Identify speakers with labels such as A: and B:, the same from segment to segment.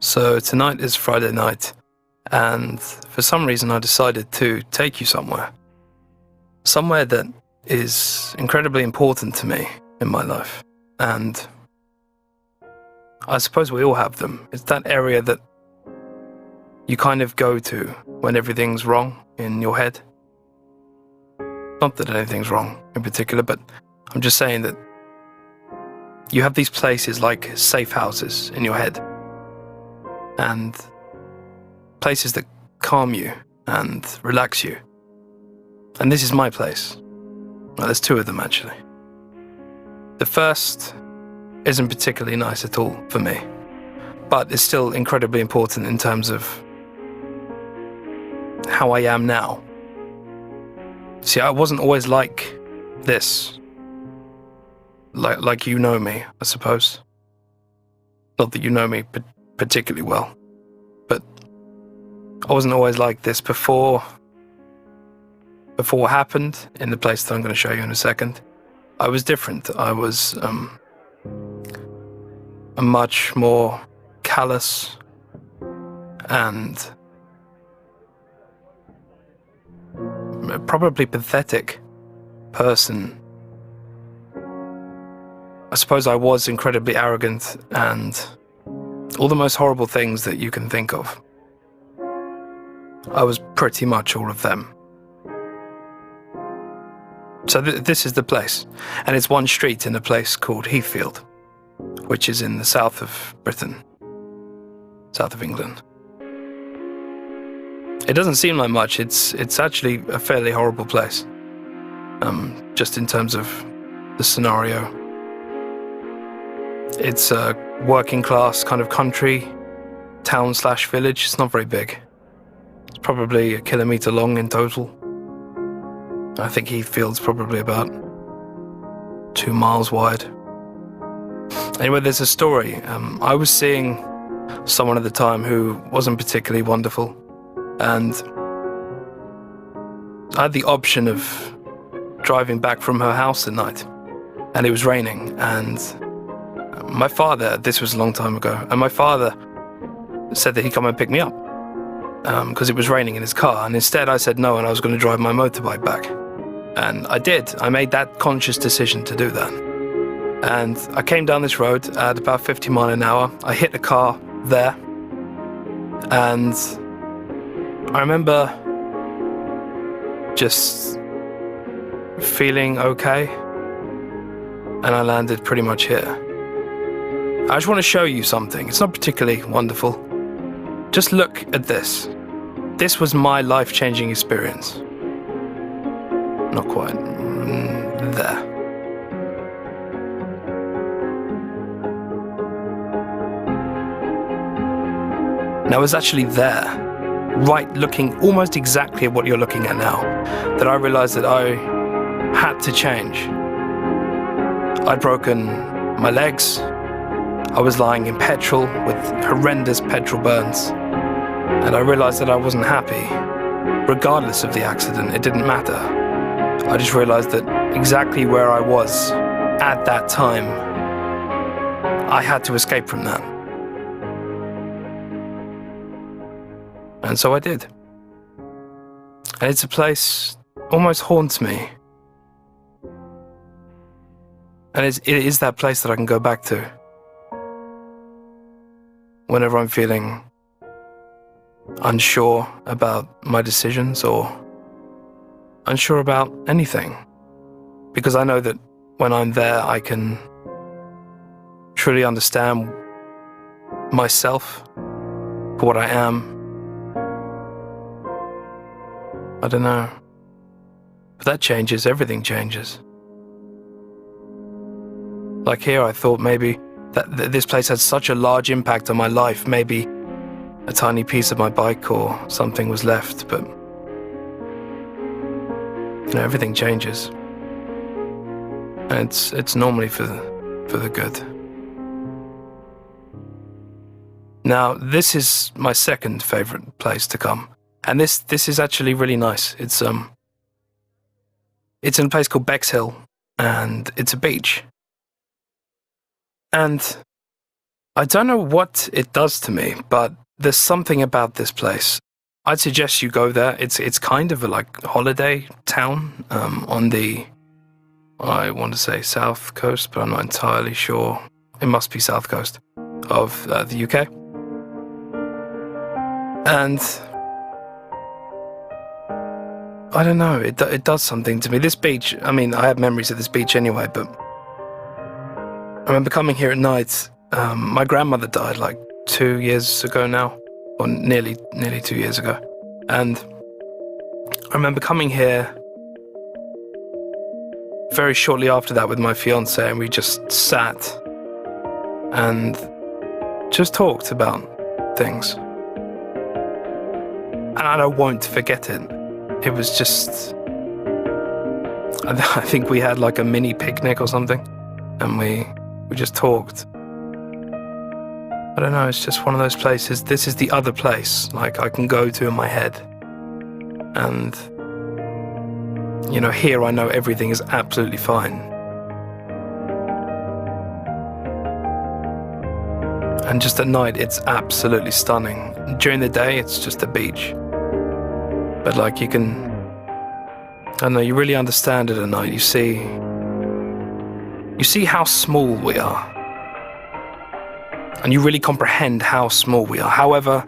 A: So tonight is Friday night, and for some reason I decided to take you somewhere. Somewhere that is incredibly important to me in my life, and I suppose we all have them. It's that area that you kind of go to when everything's wrong in your head. Not that anything's wrong in particular, but I'm just saying that you have these places like safe houses in your head, and places that calm you and relax you. And this is my place. Well, there's two of them actually. The first isn't particularly nice at all for me, but it's still incredibly important in terms of how I am now. See, I wasn't always like this. Like you know me, I suppose. Not that you know me particularly well, but I wasn't always like this before what happened in the place that I'm going to show you in a second. I was different. I was a much more callous and probably pathetic person. I suppose I was incredibly arrogant and all the most horrible things that you can think of. I was pretty much all of them. So this is the place, and it's one street in a place called Heathfield, which is in the south of Britain, south of England. It doesn't seem like much. It's actually a fairly horrible place, just in terms of the scenario. It's a working class kind of country, town/village. It's not very big. It's probably 1 kilometre long in total. I think Heathfield's probably about 2 miles wide. Anyway, there's a story. I was seeing someone at the time who wasn't particularly wonderful, and I had the option of driving back from her house at night, and it was raining, and my father, this was a long time ago, and my father said that he'd come and pick me up because it was raining in his car, and instead I said no, and I was going to drive my motorbike back. And I did. I made that conscious decision to do that. And I came down this road at about 50 miles an hour. I hit a car there, and I remember just feeling okay, and I landed pretty much here. I just want to show you something. It's not particularly wonderful. Just look at this. This was my life-changing experience. Not quite. There. And I was actually there, right, looking almost exactly at what you're looking at now, that I realized that I had to change. I'd broken my legs. I was lying in petrol with horrendous petrol burns, and I realized that I wasn't happy. Regardless of the accident, it didn't matter. I just realized that exactly where I was at that time, I had to escape from that. And so I did. And it's a place almost haunts me. And it is that place that I can go back to whenever I'm feeling unsure about my decisions or unsure about anything. Because I know that when I'm there, I can truly understand myself for what I am. I don't know. But that changes, everything changes. Like here, I thought maybe that this place had such a large impact on my life, maybe a tiny piece of my bike or something was left, but you know, everything changes. And it's normally for the good. Now, this is my second favorite place to come. And this is actually really nice. It's in a place called Bexhill, and it's a beach. And I don't know what it does to me, but there's something about this place. I'd suggest you go there. It's kind of a like holiday town on the, I want to say south coast, but I'm not entirely sure. It must be south coast of the UK. And I don't know, it does something to me. This beach, I mean, I have memories of this beach anyway, but I remember coming here at night. My grandmother died like 2 years ago now, or nearly 2 years ago. And I remember coming here very shortly after that with my fiance, and we just sat and just talked about things. And I won't forget it. It was just, I think we had like a mini picnic or something, and we just talked. I don't know, it's just one of those places. This is the other place, like, I can go to in my head. And, you know, here I know everything is absolutely fine. And just at night, it's absolutely stunning. During the day, it's just a beach. But, like, you can, I don't know, you really understand it at night. You see how small we are. And you really comprehend how small we are. However,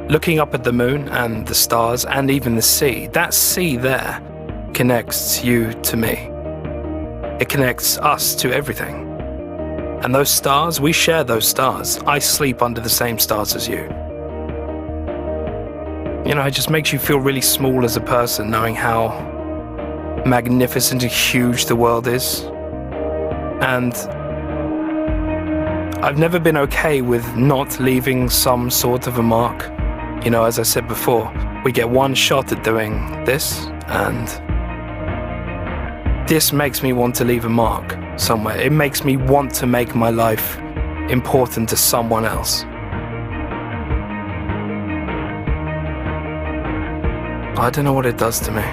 A: looking up at the moon and the stars and even the sea, that sea there connects you to me. It connects us to everything. And those stars, we share those stars. I sleep under the same stars as you. You know, it just makes you feel really small as a person, knowing how magnificent and huge the world is. And I've never been okay with not leaving some sort of a mark. You know, as I said before, we get one shot at doing this, and this makes me want to leave a mark somewhere. It makes me want to make my life important to someone else. I don't know what it does to me.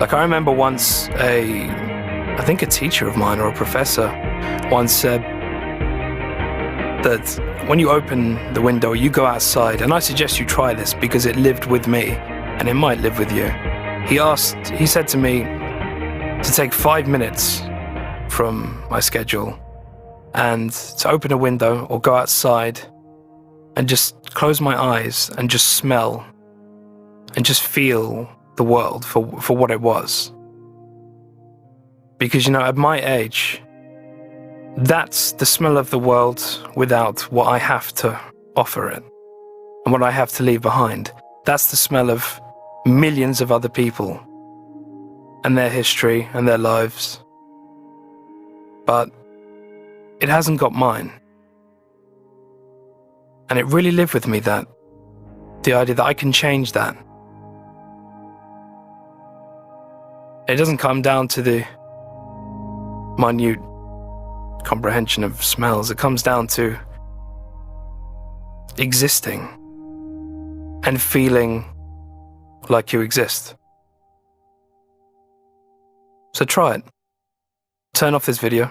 A: Like, I remember once I think a teacher of mine or a professor once said that when you open the window, you go outside, and I suggest you try this because it lived with me and it might live with you. He said to me to take 5 minutes from my schedule and to open a window or go outside and just close my eyes and just smell and just feel the world for what it was. Because, you know, at my age, that's the smell of the world without what I have to offer it and what I have to leave behind. That's the smell of millions of other people and their history and their lives. But it hasn't got mine. And it really lived with me, that the idea that I can change that. It doesn't come down to the minute comprehension of smells. It comes down to existing and feeling like you exist. So try it. Turn off this video.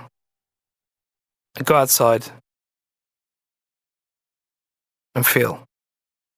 A: Go outside and feel.